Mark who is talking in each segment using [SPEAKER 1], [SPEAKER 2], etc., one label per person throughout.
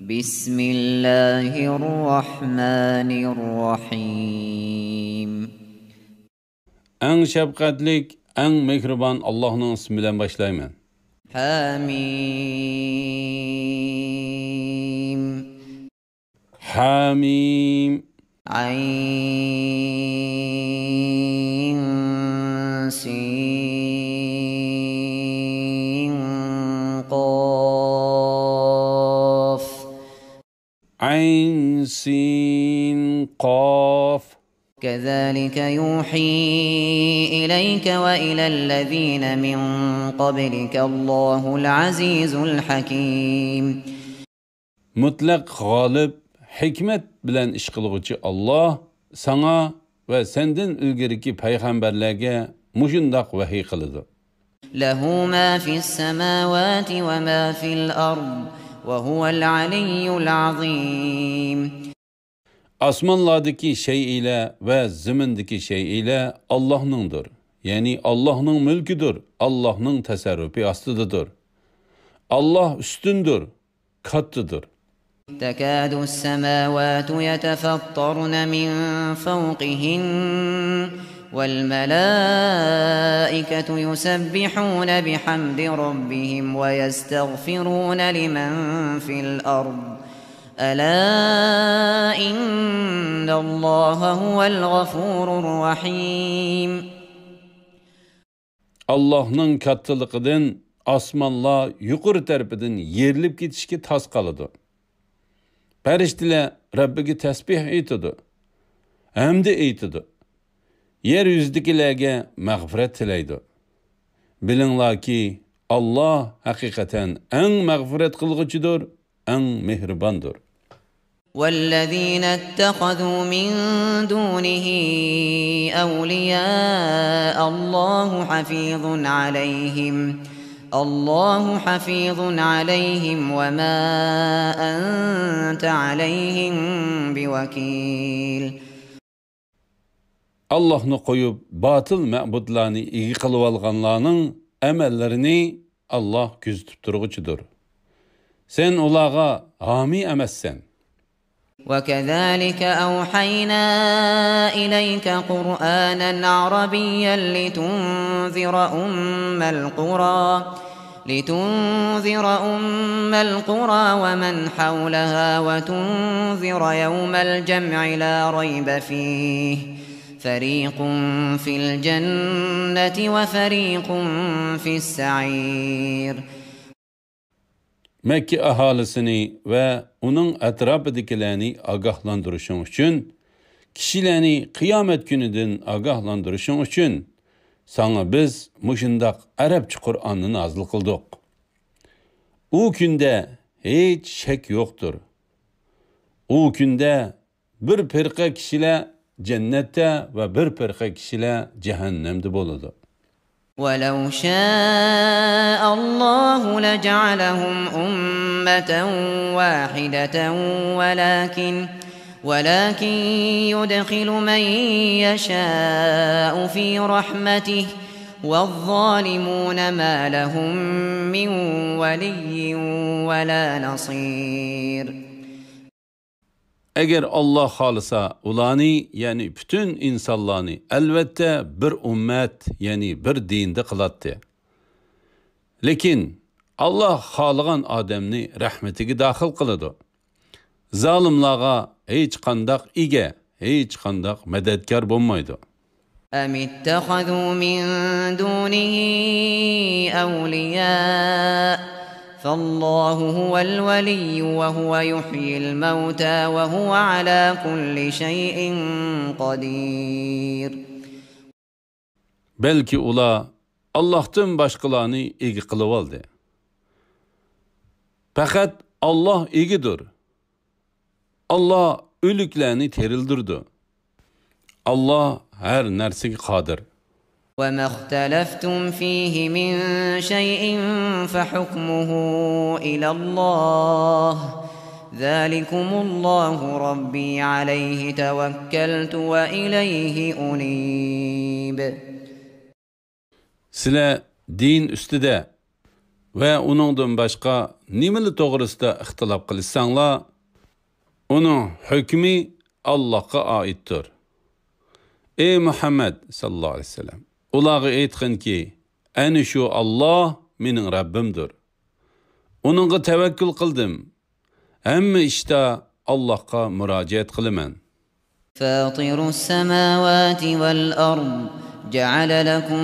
[SPEAKER 1] بسم الله الرحمن الرحيم
[SPEAKER 2] En şefkatlik, en mehriban Allah'ın ismiyle başlayman.
[SPEAKER 1] حميم
[SPEAKER 2] Hamim.
[SPEAKER 1] عين سين قاف
[SPEAKER 2] Ayn, sin, qaf.
[SPEAKER 1] كذلك يوحي إليك وإلى الذين من قبلك الله العزيز الحكيم
[SPEAKER 2] Mutlak galip, hikmet bilen iş kılgıcı Allah sana ve senden ilgiriki peygamberlerge muşundak vahiy kılıdı.
[SPEAKER 1] له ما في السماوات وما في الأرض وهو العلي العظيم
[SPEAKER 2] Asmanlardaki şey ile ve zimindeki şey ile Allah'nındır. Yani Allah'ın mülküdür. Allah'ın tasarrufi astıdır. Allah üstündür, kattıdır.
[SPEAKER 1] تكاد السماوات يتفطرن من فوقهن والملائكة يسبحون بحمد ربهم ويستغفرون لمن في الأرض ألا إن الله هو الغفور الرحيم
[SPEAKER 2] Allah'ın kattılıqıdan asmanla yuqur tərəfidən yerilib ketişki tas qalıdı. Pəriştilə Rabbiga təsbih eytidu. Həmdə eytidu. Yer yüzdikilərə məğfirət tiləydi. Bilinlər ki, Allah həqiqətən ən məğfirət qılğıcıdır, ən mehribandır.
[SPEAKER 1] والذين اتخذوا من دونه أولياء الله حفيظ عليهم وما أنت عليهم بوكيل
[SPEAKER 2] Allah'ını qoyub batıl məbudlarını iyi qılıb alğanlarının əməllərini Allah güzütüb durğucudur. Sen ulağa hami əməzsən.
[SPEAKER 1] وكذلك أوحينا إليك قرآنا عربيا لتنذر أم القرى ومن حولها وتنذر يوم الجمع لا ريب فيه فريق في الجنة وفريق في السعير
[SPEAKER 2] Mekke ahalisini ve onun etrafındakilerini agahlandırışın için, kişilerini kıyamet günüden agahlandırışın için, sana biz muşundak Arapça Kur'an'ı nazil kıldık. O günde hiç şek yoktur. O günde bir firqa kişiler cennette ve bir firqa kişiler cehennemde boludu.
[SPEAKER 1] ولو شاء الله لجعلهم أمة واحدة ولكن يدخل من يشاء في رحمته والظالمون ما لهم من ولي ولا نصير
[SPEAKER 2] Eğer Allah halisa ulani yani bütün insanlarını elbette bir ümmet yani bir dinde kılattı. Lekin Allah halığan adamni rahmetiga daxil qiladi. Zalimlarga hiç qandaq ige, hiç qandaq madadkar bo'lmaydi.
[SPEAKER 1] أم اتخذوا من دونه أولياء فالله هو الولي وهو يحيي الموتى وهو على كل شيء قدير
[SPEAKER 2] Belki ula Allah'tan başqalarını igi qılıb aldı. Faqat Allah igidir. Allah ölüklerini terildirdi. Allah her nersige qadir.
[SPEAKER 1] وما اختلفتم فيه من شيء فحكمه إلى الله ذلكم الله ربي عليه توكلت وإليه أنيب
[SPEAKER 2] Sizler din üstüde ve onundan başka nimali to'g'risida ixtilof qilsanglar, uning hukmi Allohga oiddir. Ey Muhammad sallallohu alayhi vasallam, ularga aytqinki, ana shu Alloh mening Rabbimdir. Uningga tavakkul qildim. Hamma ishda Allohga murojaat qilaman.
[SPEAKER 1] فاطر السماوات والأرض جعل لكم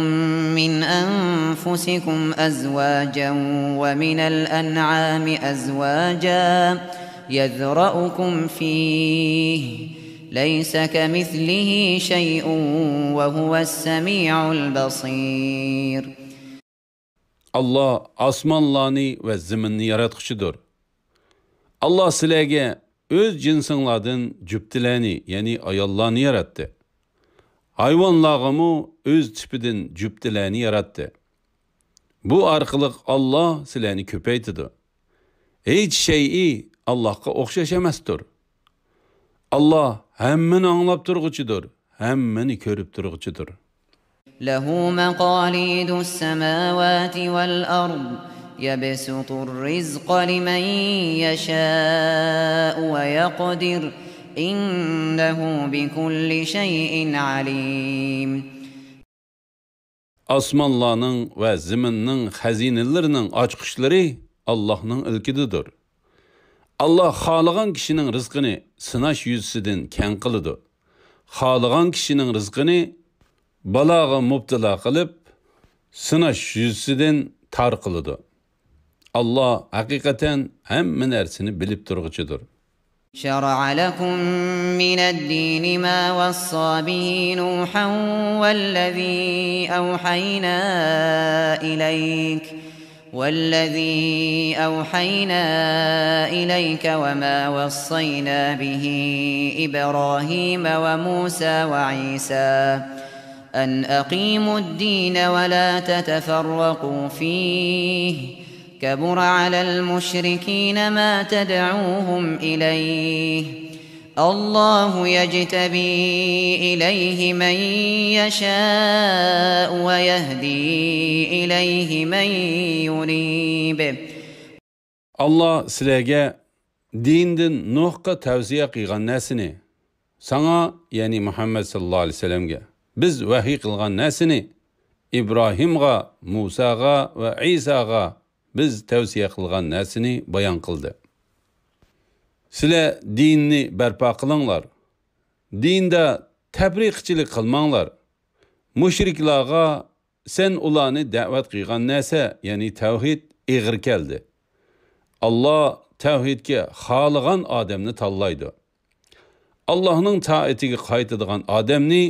[SPEAKER 1] من أنفسكم أزواجا ومن الأنعام أزواجا يذرأكم فيه ليس كمثله شيء وهو السميع البصير.
[SPEAKER 2] Allah osmonlarni va zaminni yaratquchidir. Allah sizlarga öz cinsinglardan cüptilerini, yani ayollarni yarattı. Hayvanlarımı öz tipidan cüptilerini yarattı. Bu arqılıq Allah sizlarni köpeytidi. Hiç şeyi Allah'a oxşaşamasdır. Allah hemmini anlap turğuchidir, hemmini körüp turğuchidir.
[SPEAKER 1] Lehu maqalidus semawati vel ard يبسط الرزق لمن يشاء ويقدر إنه بكل شيء عليم.
[SPEAKER 2] Osmonlarning va zaminning xazinalarining ochqishlari Allohning ilkididir. Allah xohlagan kishining rizqini sinash yuzasidan keng qiladi. Xohlagan kishining rizqini baloga mubtalo qilib, sinash yuzasidan tar qiladi. Allah hakikaten hem nersini bilip durğucudur.
[SPEAKER 1] شرع لكم من الدين ما وصى به نوحا والذي أوحينا إليك وما وصينا به إبراهيم وموسى وعيسى أن أقيموا الدين ولا تتفرقوا فيه كبر على المشركين ما تدعوهم إليه الله يجتبي إليه من يشاء ويهدي إليه من يريب.
[SPEAKER 2] Allah sizlarga dindan Nuhga tavsiya qilgan narsani, sana yani Muhammad sallallohu alayhi vasallamga biz vahiy qilgan narsani İbrahimga, Musaga va Isaga biz tavsiya qilgan narsani bayon qildi. Sizlar dinni barpo qilinglar. Dinda tabriqchilik qilmanglar. Mushriklarga sen ularni da'vat qilgan narsa, ya'ni tavhid ig'ir keldi. Allah tavhidga xohlagan odamni tanlaydi. Allohning taatiga qaytadigan odamni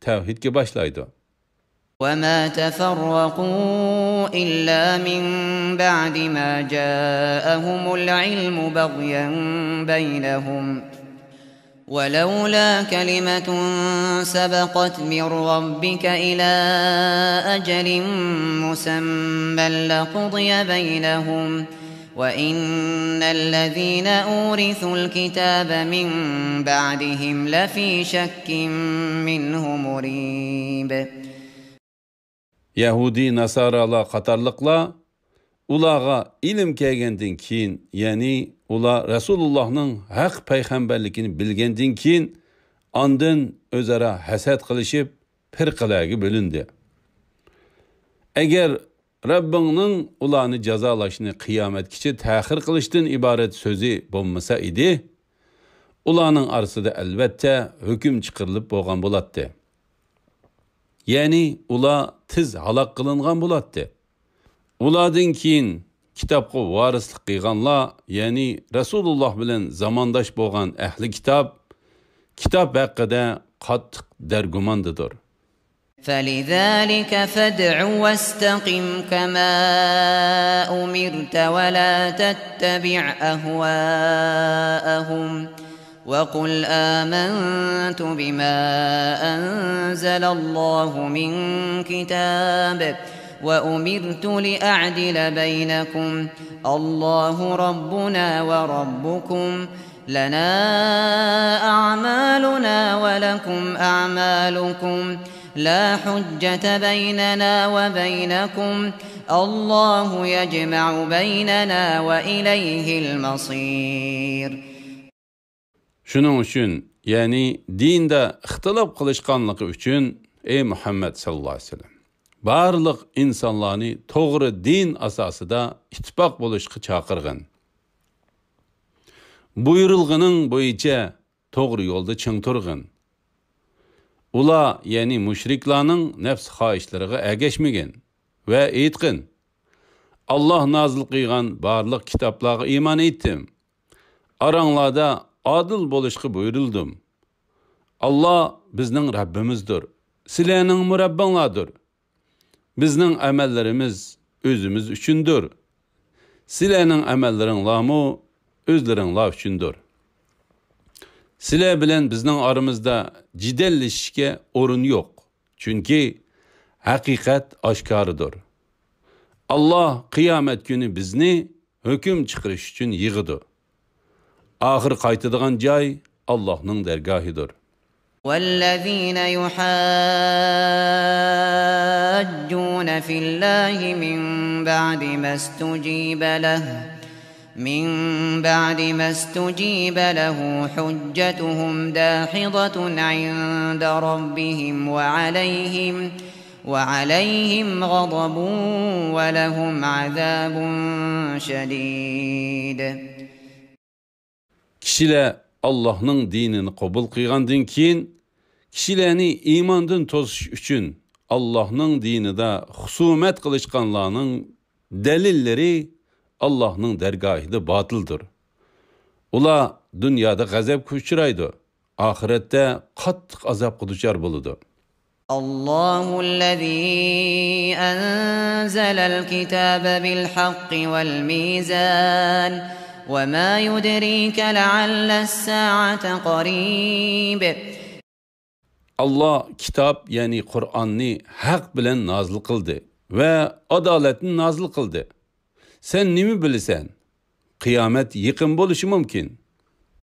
[SPEAKER 2] tavhidga boshlaydi.
[SPEAKER 1] وما تفرقوا إلا من بعد ما جاءهم العلم بغيا بينهم ولولا كلمة سبقت من ربك إلى أجل مسمى لقضي بينهم وإن الذين أورثوا الكتاب من بعدهم لفي شك منه مريب.
[SPEAKER 2] Yahudi, Nasaralar qatarlıqlar ularga ilim kelgandan keyin, yani ular Rasulullahning haq payg'ambarligini bilgandan keyin ondan o'zaro hasad qilishib firqalarga bo'lindi. Agar Rabbingning ularni jazolashni qiyomatgacha ta'xir qilishdan iborat so'zi bo'lmasa edi, ularning orasida albatta hukm chiqarilib bo'lgan bo'ladi. Yani ular tiz halak kılıngan bulattı. Ulardan keyin kitapqa varislik qilganlar, yani Rasulullah bilan zamandaş bo'lgan ahli kitap haqida qattiq dargumandidir.
[SPEAKER 1] فَلِذَلِكَ فَادْعُ وَاسْتَقِمْ كَمَا أُمِرْتَ وَلَا تَتَّبِعْ أَهْوَاءَهُمْ وَقُلْ آمَنْتُ بِمَا أَنزَلَ اللَّهُ مِنْ كِتَابٍ وَأُمِرْتُ لِأَعْدِلَ بَيْنَكُمْ اللَّهُ رَبُّنَا وَرَبُّكُمْ لَنَا أَعْمَالُنَا وَلَكُمْ أَعْمَالُكُمْ لا حجة بيننا وبينكم الله يجمع بيننا وإليه المصير.
[SPEAKER 2] Şunun üçün, yani dinde ihtilaf kılışkanlığı üçün, ey Muhammed sallallahu aleyhi ve sellem, barlıq insanlarını doğru din asasıda ittifak buluşqı çağırğın. Buyurulğının boyunca doğru yolda çıng turğın. Ula, yani müşriklarının nefs xahişleriga ergeşmegin ve eytqin. Allah nazil qıyğan barlıq kitaplarga iman ettim. Aranlarda adil boluşqı buyuruldum. Allah bizning Rabbimizdir. Sizlarning murabbanglardir. Bizning amallarimiz özümüz üçündür. Sizlarning amallaringlarmı özlaringlar üçündür. Sizlar bilen bizning aramızda cidellişke orun yok. Çünkü hakikat aşkarıdır. Allah kıyamet günü bizni hüküm çıkırış üçün yığıdı. Ahir qaytıdığan cay Allah'ның dergahıdır.
[SPEAKER 1] وَالَّذِينَ يُحَاجُّونَ فِي اللَّهِ مِنْ بَعْدِ مَا اسْتُجِيبَ لَهُ حُجَّتُهُمْ دَاحِضَةٌ عِنْدَ رَبِّهِمْ وَعَلَيْهِمْ غَضَبٌ وَلَهُمْ عَذَابٌ شَدِيدٌ.
[SPEAKER 2] Kişiler Allah'ның dinini kabul kıyğandan keyin kişilerini imandan tozuş üçün Allah'ның dinida husumet kılışkanlarının delilleri Allah'ның dergahida batıldır. Ula dünyada gazap uçraydı. Ahirette qattiq azapga duchor bo'ladi.
[SPEAKER 1] Allohul-lezî enzelel kitâbe bil-hakki vel-mîzân ve mâ yudrîke lealle's-sâ'ate qarîb.
[SPEAKER 2] Allah kitap, yani Kur'an'ni hak bilen nazil kıldı ve adaletini nazil kıldı. Sen nimi bilsen? Kıyamet yıkın buluşu mümkün.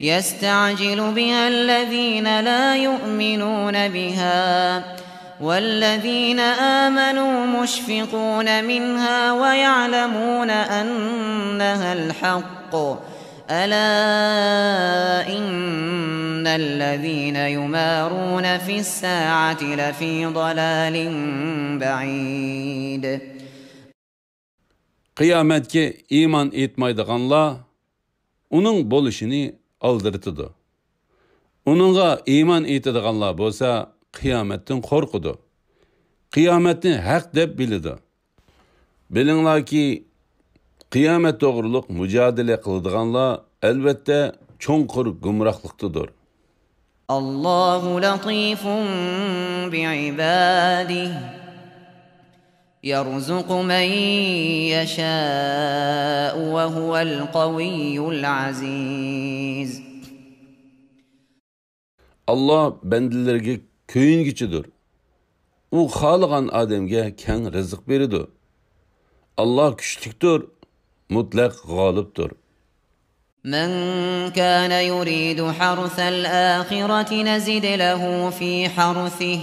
[SPEAKER 1] يَسْتَعْجِلُ بِهَا الَّذ۪ينَ لَا يُؤْمِنُونَ بِهَا وَالَّذ۪ينَ آمَنُوا مُشْفِقُونَ مِنْهَا وَيَعْلَمُونَ أَنَّهَا الْحَقُّ أَلَا إِنَّ الَّذ۪ينَ يُمَارُونَ فِي السَّاعَةِ لَفِي ضَلَالٍ بَعِيدٍ.
[SPEAKER 2] Kıyametke iman etmaydiganlar onun boluşunu aldırtıdı. Onunla iman etadiganlar bolsa kıyametten korkudu. Kıyametni hak deb bilidi. Bilinglar ki kıyamet doğruluk mücadele kıladiganlar elbette çoğunqur gumrahlıktadır.
[SPEAKER 1] Allahu latifun bi'ibadihi يَرْزُقُ مَنْ يَشَاءُ وَهُوَ الْقَوِيُّ الْعَزِيزُ.
[SPEAKER 2] Allah bendilerge köyüngüçüdür. O xalığan ademge keng rızık beridir. Allah güçlüktür, mutlak galiptir.
[SPEAKER 1] مَنْ كَانَ يُرِيدُ حَرْثَ الْآخِرَةِ نَزِدْ لَهُ فِي حَرْثِهِ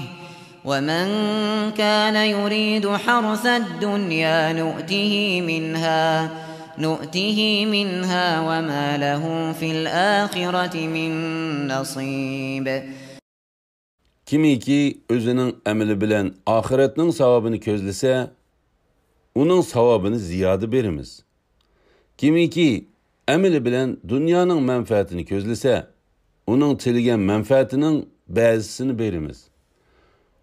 [SPEAKER 1] وَمَنْ كَانَ يُرِيدُ حَرْثَ الدُّنْيَا نُؤْتِهِ مِنْهَا وَمَا لَهُ فِي الْآخِرَةِ مِنْ نَصِيبٍ.
[SPEAKER 2] Kimi ki özünün emeli bilen ahiretinin savabını közlese, onun savabını ziyade berimiz. Kimi ki emeli bilen dünyanın menfaatini közlese, onun tilgen menfaatinin bazısını berimiz.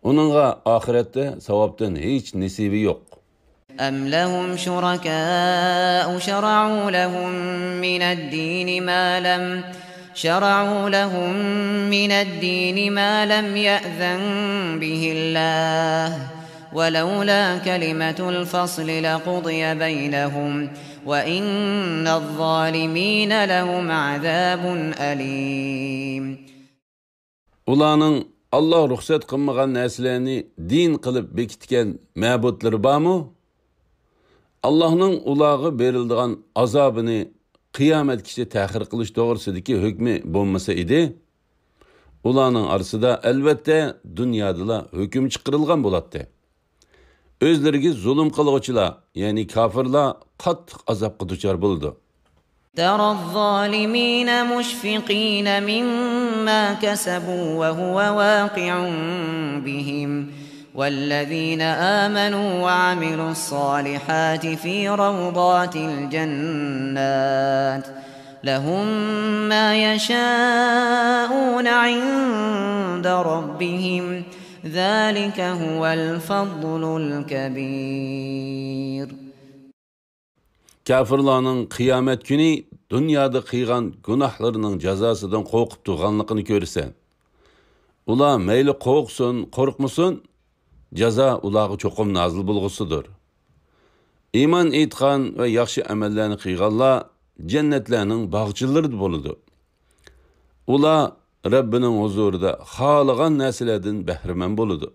[SPEAKER 2] Onunla ahirette savabdan hiç nesibi yok.
[SPEAKER 1] أَمْ لَهُمْ شُرَكَاءُ شَرَعُوا لَهُم مِّنَ الدِّينِ مَا لَمْ يَأْذَنْ بِهِ اللَّهُ وَلَوْلَا كَلِمَةُ الْفَصْلِ لَقُضِيَ بَيْنَهُمْ وَإِنَّ الظَّالِمِينَ لَهُمْ عَذَابٌ أَلِيمٌ.
[SPEAKER 2] Ulanın Allah ruhsat kılmagan neslerini din kılıp bekitken mabutları barmı? Allah'ın ulağı berildiğin azabını kıyamet kişi tahir kılış doğrusidiki hükmü bulmasa idi, Ularning orasida albatta dunyoda hukm chiqarilgan bo'ladi. O'zlariga zulm qiluvchilar, ya'ni kofirlar qattiq azobga duchor bo'ldi.
[SPEAKER 1] ترى الظالمين مشفقين مما كسبوا وهو واقع بهم والذين آمنوا وعملوا الصالحات في روضات الجنات لهم ما يشاءون عند ربهم ذلك هو الفضل الكبير.
[SPEAKER 2] Kafirlarning qiyomat kuni dunyoda qilgan gunohlarining jazosidan qo'rqib turganligini ko'rsan. Ular mayli qo'rqsin, qo'rqmasin, jazo ularga cho'qim nozil bo'lgusidir. Iymon etgan va yaxshi amallarni qilganlar jannatlarning bog'chilari bo'ladi. Ular Rabbining huzurida xohlagan narsalardan bahramand bo'ladi.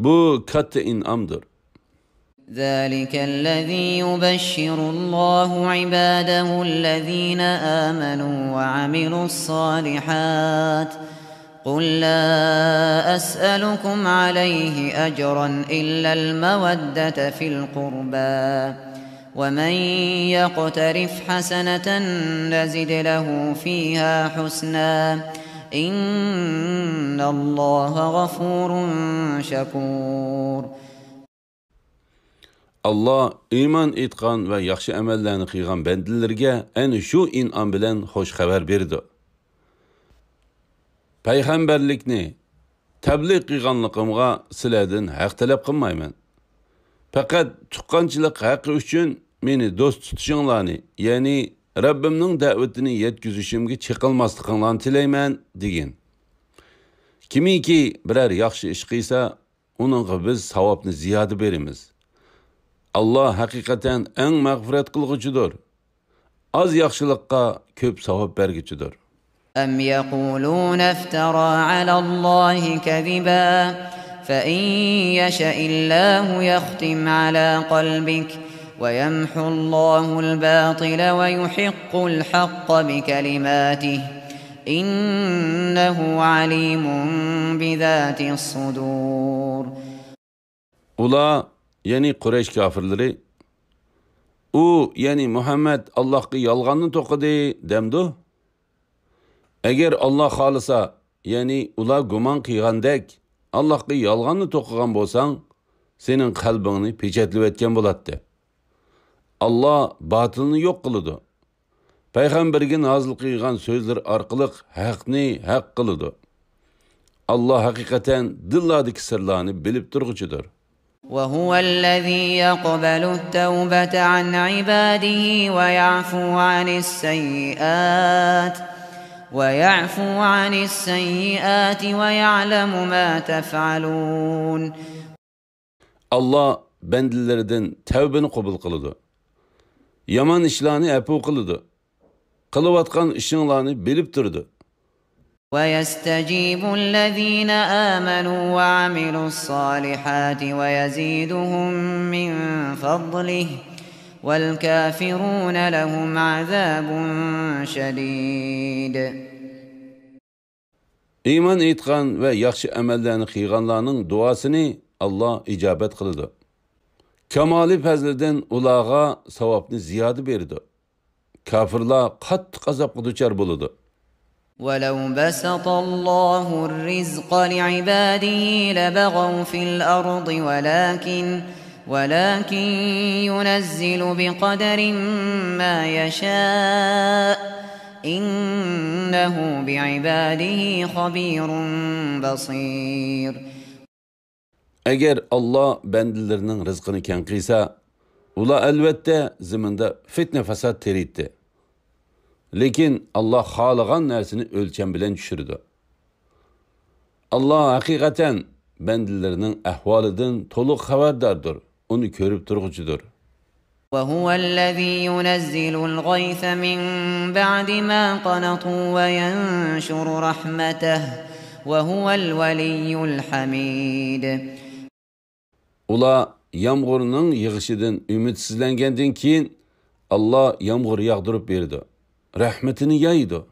[SPEAKER 2] Bu katta in'omdir.
[SPEAKER 1] ذلك الذي يبشر الله عباده الذين آمنوا وعملوا الصالحات قل لا أسألكم عليه أجرا إلا المودة في القربى ومن يقترف حسنة نزد له فيها حسنا إن الله غفور شكور.
[SPEAKER 2] Allah iman etgan ve yaxshi amallarni qilgan bandalarga ana shu in'om bilan xo'sh xabar berdi. Payg'ambarlikni tabliğ qilganligimga sizlardan haq talab qilmayman. Faqat tuqqanchilik haqqi uchun meni do'st tutishinglarni, ya'ni Rabbimning da'vatini yetkazishimga chiqilmasliginglarni tilayman degan. Kimiki biror yaxshi ish qilsa, uningga biz savobni ziyoda beramiz. Allah hakikaten en mağfiret kılgıcıdır. Az yaxşılıkka köp savab bergiçidir.
[SPEAKER 1] أم يقولون افترى على الله كذبا فإن يشأ الله يختم على قلبك ويمحو الله الباطل ويحق الحق بكلماته إنه عليم بذات الصدور.
[SPEAKER 2] Ula yani Kureyş kafirleri, o yani Muhammed Allah'ı yalganını tokadı demdi. Eğer Allah halisa, yani ula guman kıygandek Allah'ı yalganını tokagan bolsan, senin kalbini peçetli etken boladı. Allah batılını yok kılıdı. Peygamberge nazil kıygan sözler arkalık hakkını hak kılıdı. Allah hakikaten dillardaki sırlarını bilip durgucudur.
[SPEAKER 1] وهو الذي يقبل التوبة عن عباده ويعفو عن السيئات ويعلم ما تفعلون.
[SPEAKER 2] Allah bendilerden tevbeni kabul kılıdı. Yaman işlerini epu kılıdı. Kılıvatkan işinlerini bilip durdu.
[SPEAKER 1] ويستجيب الذين آمنوا وعملوا الصالحات ويزيدهم من فضله والكافرون لهم عذاب شديد.
[SPEAKER 2] İman etgan ve yaxşı amellerini qilganlarning duasını Allah icabet kıldı. Kamali fazliden ulağa savabını ziyadı berdi. Kafirlar qattiq azobga duchor bo'ladi.
[SPEAKER 1] ولو بسط الله الرزق لعباده لبغوا في الأرض ولكن ينزل بقدر ما يشاء إنه بعباده خبير بصير.
[SPEAKER 2] Eğer Allah bendilerinin rızkını keng qilsa, ular albatta ziminde fitne fasad teriydi. Lekin Allah xalagan narsani ölçem bilen düşürdü. Allah hakikaten bendilerinin ahvalidan toluq xabardardır. Onu körüp durgucudur.
[SPEAKER 1] وهو الذي ينزل الغيث من بعد ما قنطوا وينشر رحمته وهو الولي الحميد.
[SPEAKER 2] Ula yağmurunun yığışıdan ümitsizlengenden keyin Allah yağmur yağdırıp berdi. Rahmetini yaydı.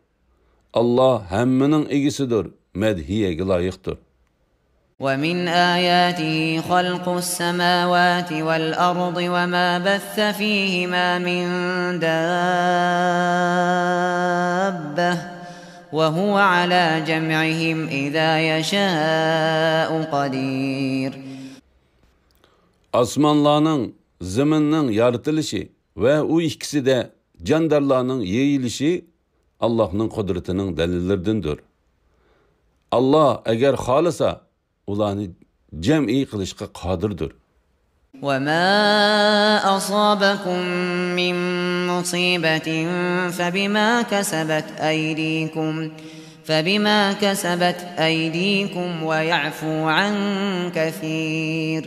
[SPEAKER 2] Allah hemmenin egisidir, medhiyege layıktır.
[SPEAKER 1] وَمِنْ آيَاتِهِ خَلْقُ السَّمَاوَاتِ وَالْأَرْضِ وَمَا بَثَّ فِيهِمَا مِنْ دَابَّةٍ وَهُوَ عَلَى جَمْعِهِمْ إِذَا يَشَاءُ قَدِيرٌ.
[SPEAKER 2] Asmanlarning, zaminning yaratılışı ve o ikisi de candarlarning yeyilişi Allah'ның kudretining dalillaridandir. Allah eğer halasa ularni jam'i qilishga qodirdir.
[SPEAKER 1] وَمَا أَصَابَكُم مِّن مُّصِيبَةٍ فَبِمَا كَسَبَتْ أَيْدِيكُمْ وَيَعْفُو عَن كَثِيرٍ.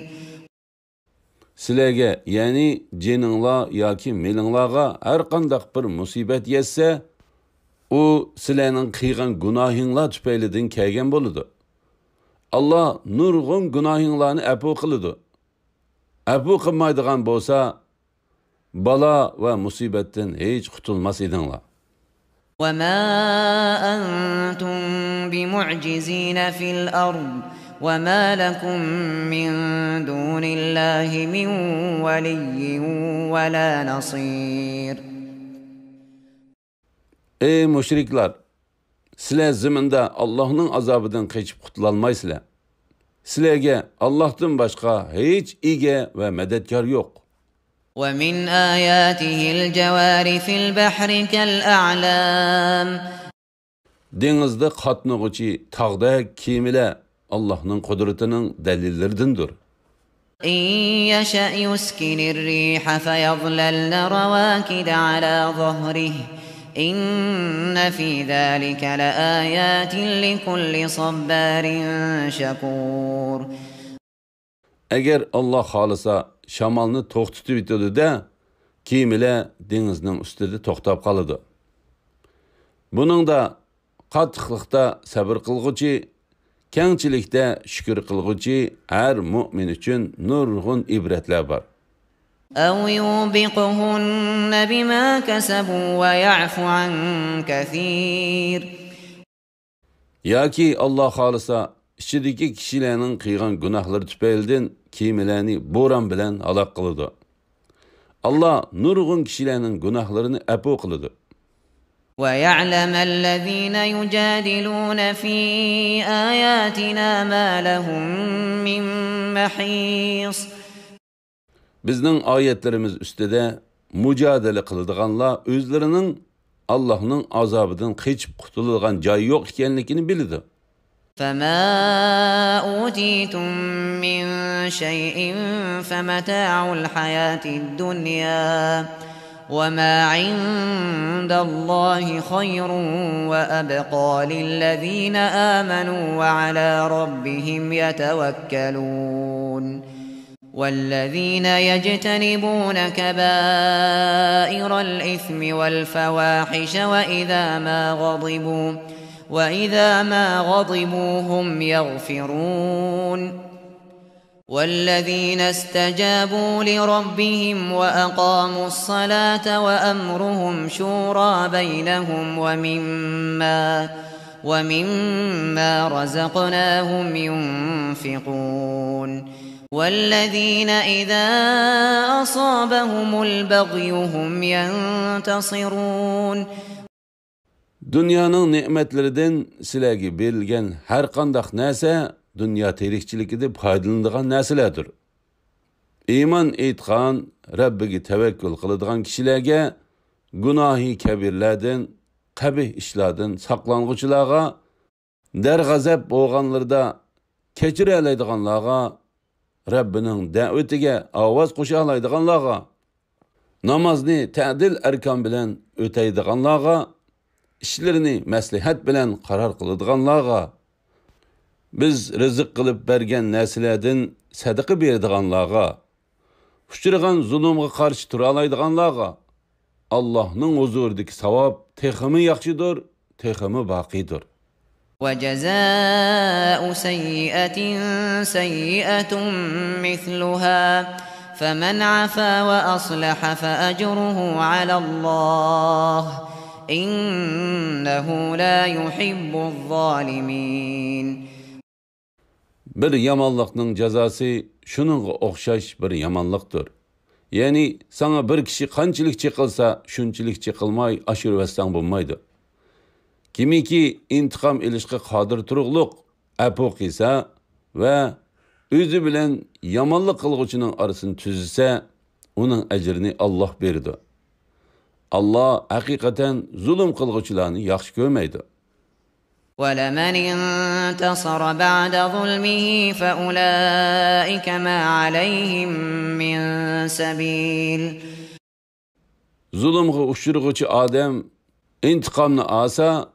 [SPEAKER 2] Sizlarga, ya'ni jininglar yoki melinglarga har qanday bir musibat yetsa, u sizlarning qilgan gunohinglar tufaylidan kelgan bo'ladi. Allah nurg'un gunohinglarni afu qiladi. Afu qilmaydigan bo'lsa, balo va musibatdan hech qutulmas edinglar.
[SPEAKER 1] وَمَا أَنْتُمْ بِمُعْجِزِينَ فِي الْأَرْضِ وَمَا لَكُمْ مِنْ دُونِ اللَّهِ مِنْ وَلِيٍّ وَلَا نَصِيرٍ.
[SPEAKER 2] Ey müşrikler! Sizler ziminde Allah'ın azabından kaçıp kurtulalmaysızlar. Sizlerge Allah'tan başka hiç ige ve medetkar yok.
[SPEAKER 1] وَمِنْ آيَاتِهِ الْجَوَارِ فِي الْبَحْرِ كَالْأَعْلَامِ.
[SPEAKER 2] Denizde katnıgıcı tağda kimiler Allah'ın kudretinin delilleridendir.
[SPEAKER 1] إِنْ يَشَأْ يُسْكِنِ الرِّيحَ فَيَظْلَلْنَ رَوَاكِدَ عَلَى ظَهْرِهِ إِنَّ فِي ذَلِكَ لَآيَاتٍ لِكُلِّ صَبَّارٍ شَكُورٍ.
[SPEAKER 2] Eğer Allah halasa şamalını toxtutup bitedi de kimiler denizinin üstüde toxtab kalıdı. Bunun da qattiqlikda sabır qilg'uchi, kengchilikda shukr qilg'uchi har mu'min uchun nurg'un ibratlar bor.
[SPEAKER 1] أَوْ يُوبِقْهُنَّ بِمَا كَسَبُوا وَيَعْفُ عَنْ كَثِيرٍ.
[SPEAKER 2] Yoki Allah xolisa ichidagi kishilarning qilgan gunohlari tufaylidan kimilarni bo'ron bilan halok qiladi. Allah nurg'un kishilarning gunohlarini afu qiladi.
[SPEAKER 1] وَيَعْلَمَ الَّذِينَ يُجَادِلُونَ فِي آيَاتِنَا مَا لَهُم مِّن مَّحِيصٍ. Bizning
[SPEAKER 2] oyatlarimiz ustida mujadala qiladiganlar o'zlarining Allohning azobidan qechib qutuladigan joyi yo'q ekanligini biladi.
[SPEAKER 1] فَمَا أُوتِيتُم مِّن شَيْءٍ فَمَتَاعُ الْحَيَاةِ الدُّنْيَا وَمَا عِندَ اللَّهِ خَيْرٌ وَأَبْقَىٰ لِلَّذِينَ آمَنُوا وَعَلَىٰ رَبِّهِمْ يَتَوَكَّلُونَ. وَالَّذِينَ يَجْتَنِبُونَ كَبَائِرَ الْإِثْمِ وَالْفَوَاحِشَ وَإِذَا مَا غَضِبُوا هُمْ يَغْفِرُونَ. وَالَّذِينَ اسْتَجَابُوا لِرَبِّهِمْ وَأَقَامُوا الصَّلَاةَ وَأَمْرُهُمْ شُورَىٰ بَيْنَهُمْ وَمِمَّا رَزَقْنَاهُمْ يُنْفِقُونَ. وَالَّذِينَ إِذَا أَصَابَهُمُ الْبَغْيُ هُمْ يَنْتَصِرُونَ.
[SPEAKER 2] Dünyanın nimetlerinden sizlerge berilgen her kandak neyse dünya terikçilikide faydalanadigan narsalardir. İman etgan, Rabbiga tevekkül qiladigan kishilarga gunohi kabirlardan, qabih ishlardan saqlanguchilarga, darg'azab bo'lganlarda kechira oladiganlarga, Rabbining da'vatiga ovoz qo'sha oladiganlarga, namozni ta'dil arkan bilan o'taydiganlarga, ishlarini maslahat bilan qaror qiladiganlarga, biz rizq qilib bergan narsalardan sadaqa beradiganlarga, uchragan zulmga qarshi tura oladiganlarga Allohning huzuridagi savob texmi yaxshidir, texmi baqidir.
[SPEAKER 1] وَجَزَاءُ سَيِّئَةٍ سَيِّئَةٌ مِثْلُهَا فَمَنْ عَفَا وَأَصْلَحَ فَأَجْرُهُ عَلَى اللَّهِ إنه لا يحب الظالمين.
[SPEAKER 2] Bir yamanlıqның cazası şununğa oxşaş bir yamanlıqdır. Yani sana bir kişi qanchalik çiqilsa, shunchalik çiqilmay aşırıvestan bulmaydı. Kimiki intiqam ilishqa qodir turug'liq apu qilsa va o'zi bilan yomonlik qilg'uchining orasini tuzisa, uning ajrini Alloh berdi. Alloh haqiqatan zulm qilg'uchilarni yaxshi ko'rmaydi.
[SPEAKER 1] ولمن انتصر بعد ظلمه فأولئك ما عليهم من سبيل.
[SPEAKER 2] Zulmga uchirg'uchi odam intiqomni olsa,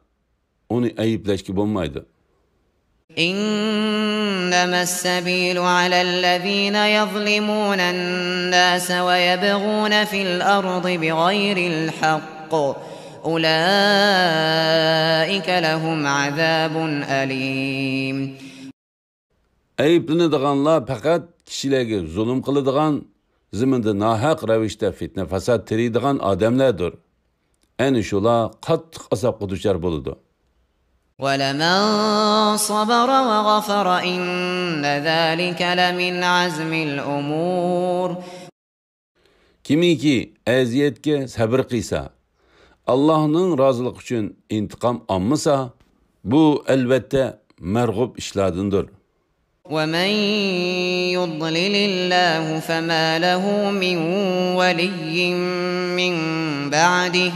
[SPEAKER 2] uni ayblashga bo'lmaydi.
[SPEAKER 1] إنما السبيل على الذين يظلمون الناس ويبغون في الأرض بغير الحق أولئك لهم عذاب أليم.
[SPEAKER 2] Ayıplanadiganlar faqat kishilarga zulm qiladigan, ziminda nohaq ravishda fitna fasod tiriydigan odamlardir. Ana shular qattiq azobga duchor bo'ladi.
[SPEAKER 1] ولمن صبر وغفر إن ذلك لمن عزم الأمور.
[SPEAKER 2] Kimiki aziyatga sabr qilsa, Allohning roziligi uchun intiqom olmasa, bu albatta marg'ub ishlardandir.
[SPEAKER 1] ومن يضلل الله فما له من ولي من بعده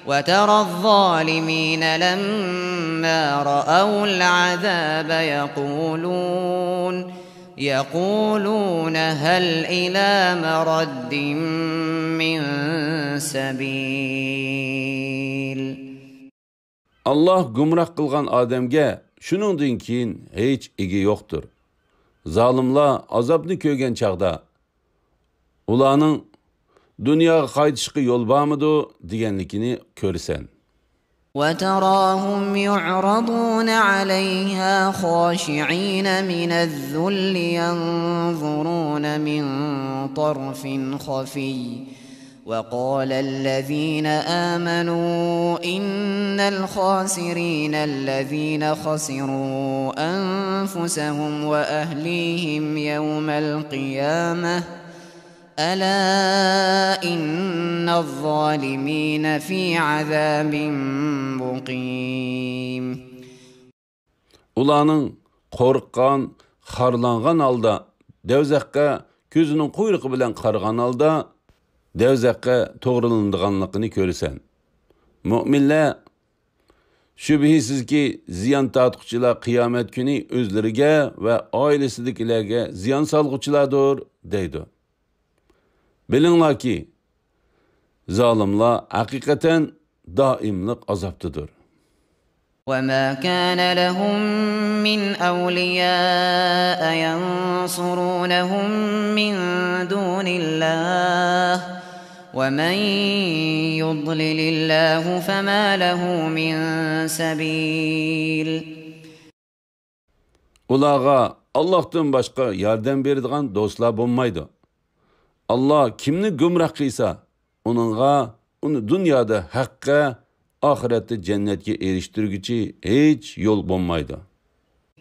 [SPEAKER 1] وترى الظالمين لما رأوا العذاب يقولون هل إلى مرد من سبيل.
[SPEAKER 2] Allah gumroh qilgan odamga shuningdan keyin hech ega yo'qdir. Zalimlar azobni ko'rgan chaqda ularning dunyoga qaytishga yo'l bormidi deganligini ko'rsan.
[SPEAKER 1] وتراهم يعرضون عليها خاشعين من الذل ينظرون من طرف خفي وقال الذين آمنوا إن الخاسرين الذين خسروا أنفسهم وأهليهم يوم القيامة ألا إن الظالمين في عذاب مقيم.
[SPEAKER 2] Ularning qo'rqqan, xarlangan holda devzaqqa ko'zining quyruqi bilan qaragan holda devzaqqa to'g'rilanadiganligini ko'rsan. Mu'minlar shubhisizki ziyon tortquchilar qiyomat kuni o'zlariga va oilasidagilarga ziyon solg'uchilardir deydi. Bilinglarki, zalimlar haqiqatan doimlik azobdadir.
[SPEAKER 1] وما كان لهم من أولياء ينصرونهم من دون الله ومن يضلل الله فما له من سبيل.
[SPEAKER 2] Ularga Allohdan boshqa yordam beradigan do'stlar bo'lmaydi. Allah kimni gumroh qilsa, uni dunyoda haqqa, oxiratda jannatga erishtirguchi hech yo'l bo'lmaydi.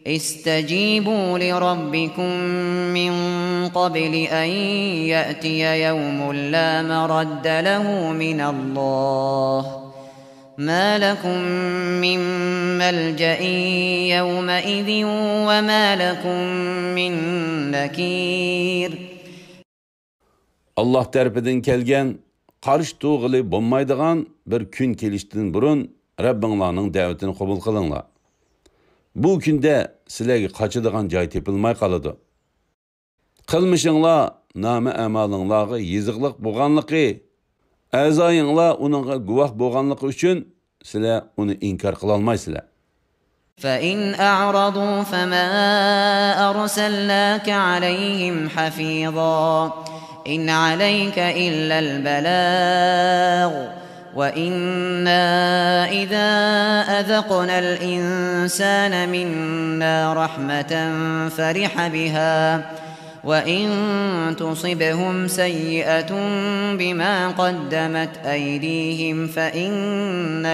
[SPEAKER 1] استجيبوا لربكم من قبل أن يأتي يوم لا مرد له من الله ما لكم من ملجأ يومئذ وما لكم من نكير.
[SPEAKER 2] Allah tarafidan kelgan qarshi to'g'ili bo'lmaydigan bir kun kelishdan burun Rabbinglarning da'vatini qabul qilinglar. Bu kunda sizlarga qochadigan joy topilmay qoladi. Qilmishinglar nomi amalinglarga yeziqliq bo'lganligi, a'zoyinglar uningga guvoh bo'lganligi uchun sizlar uni inkor qila olmaysizlar.
[SPEAKER 1] فإن أعرضوا فما أرسلناك عليهم حفيظا إن عليك إلا البلاغ وإنا إذا أذقنا الإنسان منا رحمة فرح بها وَإِن تُصِبْهُمْ سَيِّئَةٌ بِمَا قَدَّمَتْ أَيْدِيهِمْ فَإِنَّ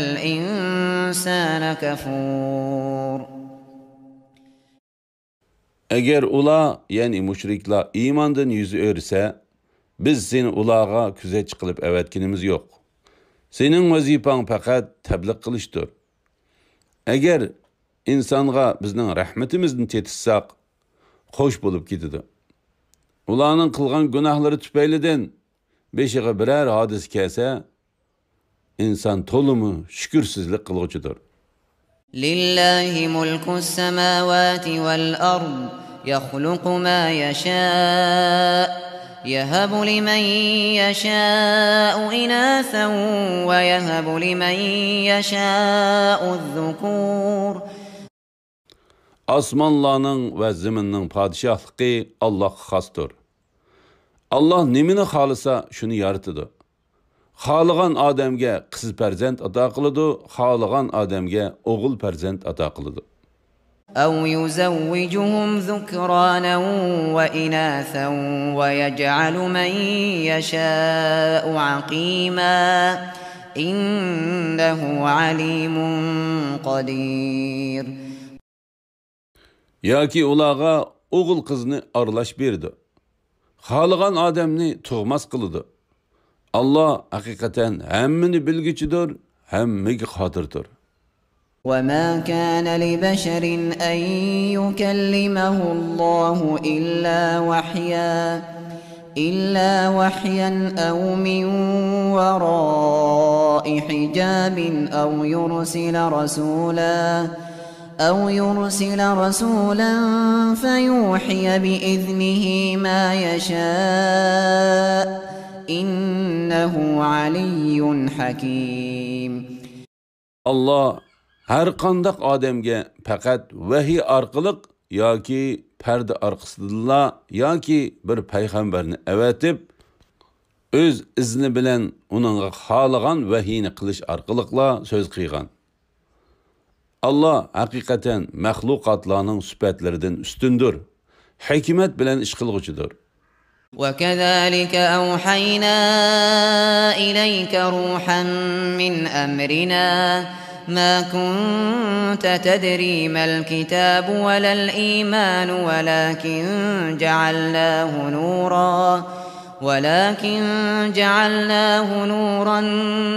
[SPEAKER 1] الْإِنسَانَ كَفُورٌ.
[SPEAKER 2] Eğer ula, yani müşrikler imandan yüzü örse, biz seni ulağa küzeç kılıp evetkinimiz yok. Senin vazifen fakat tebliğ kılıştır. Eğer insanga bizning rahmetimizden tetishsak, hoş bulup gitidi. Ularning qilgan gunohlari tufaylidan beshiga birer hadis kelsa, inson to'limi shukursizlik qiluvchidir.
[SPEAKER 1] Lillahi mulkus samawati vel ard, yakhluqu ma yasha, yahabu liman yasha'u inathan ve yahabu liman yasha'u az-zukur.
[SPEAKER 2] Osmonlarning ve ziminning podshohligi Allohga xosdir. Allah nimani xohlasa shuni yaratadi. Xohlagan odamga qiz farzand ato qiladi, xohlagan odamga o'g'il farzand ato qiladi.
[SPEAKER 1] أو يزوجهم ذكرانا وإناثا ويجعل من يشاء عقيما إنه عليم قدير.
[SPEAKER 2] Yoki ularga o'g'il qizni aralash berdi. Xohlagan odamni tug'mas qiladi. Allah haqiqatan hammani bilguchidir, hammaga qodirdir.
[SPEAKER 1] وَمَا كَانَ لِبَشَرٍ أَن يُكَلِّمَهُ اللَّهُ إِلَّا وَحْيًا أَوْ مِنْ وَرَاءِ حِجَابٍ أَوْ يُرْسِلَ رَسُولًا فَيُوحِيَ بِإِذْنِهِ مَا يَشَاءُ إِنَّهُ عَلِيٌّ حَكِيمٌ.
[SPEAKER 2] Allah her qandaq odamga faqat vahiy orqali yoki parda orqasida yoki bir payg'ambarni avatib, o'z izni bilan uningga xohlagan vahiyni qilish orqali so'z qilgan. Allah haqiqatan mahluqotlarning sifatlaridan ustundir, hikmat bilan ish qilguchidir.
[SPEAKER 1] وَكَذَلِكَ أَوْحَيْنَا إِلَيْكَ رُوحًا مِّنْ أَمْرِنَا مَا كُنْتَ تَدْرِي مَا الْكِتَابُ وَلَا الْإِيمَانُ ولكن جعلناه نورا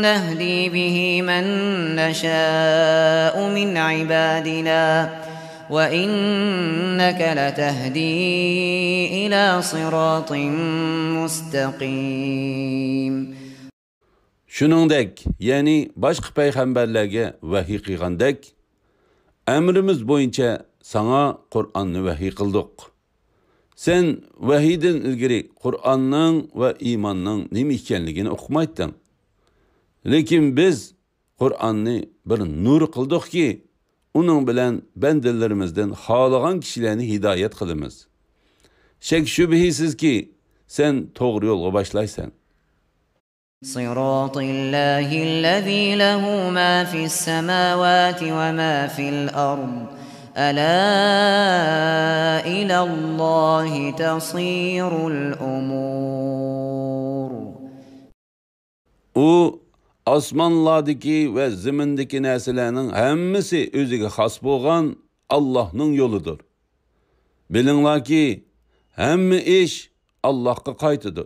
[SPEAKER 1] نهدي به من نشاء من عبادنا وإنك لتهدي إلى صراط مستقيم.
[SPEAKER 2] Shuningdek, ya'ni boshqa payg'ambarlarga vahiy qilgandek, amrimiz bo'yicha sana Qur'onni vahiy qildik. Sen vahiydan ilgari Qur'onning va iymonning nima ekanligini o'qimayding. Lekin biz Qur'onni bir nur qildikki, uning bilan bandalarimizdan xohlagan kishilarni hidoyat qilamiz. Shak shubhisizki, sen to'g'ri yo'lga boshlaysan.
[SPEAKER 1] صراط الله الذي له ما في السماوات وما في الأرض ألا إلى الله تصير الأمور.
[SPEAKER 2] O osmonlardagi va zimindagi narsalarning hammasi o'ziga xos bo'lgan Allohning yo'lidir. Bilinglarki, hamma ish Allohga qaytadi.